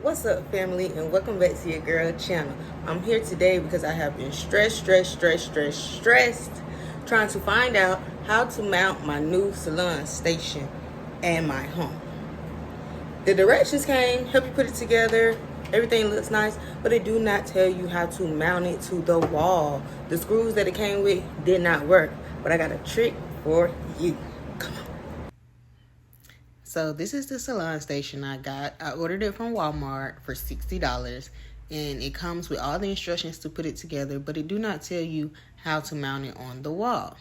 What's up, family, and welcome back to your girl channel. I'm here today because I have been stressed trying to find out how to mount my new salon station and my home. The directions came, help you put it together, everything looks nice, but they do not tell you how to mount it to the wall. The screws that it came with did not work, but I got a trick for you. Come on. So this is the salon station I got. I ordered it from Walmart for $60, and it comes with all the instructions to put it together, but it do not tell you how to mount it on the wall.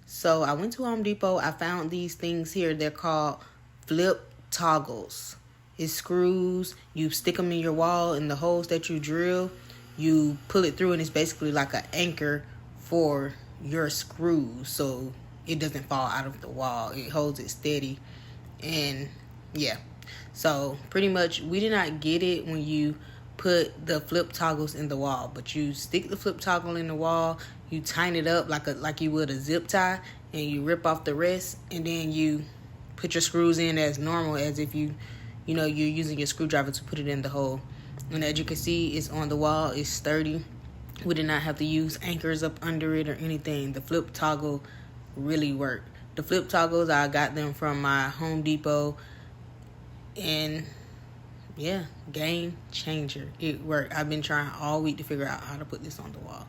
So I went to Home Depot. I found these things here. They're called flip toggles. It's screws. You stick them in your wall, in the holes that you drill. You pull it through, and it's basically like an anchor for your screws, so it doesn't fall out of the wall. It holds it steady. And yeah, so pretty much we did not get it when you put the flip toggles in the wall, but you stick the flip toggle in the wall, you tighten it up like you would a zip tie, and you rip off the rest, and then you put your screws in as normal, as if you're using your screwdriver to put it in the hole. And as you can see, it's on the wall, it's sturdy. We did not have to use anchors up under it or anything. The flip toggle really worked. The flip toggles, I got them from my Home Depot, and yeah, game changer. It worked. I've been trying all week to figure out how to put this on the wall.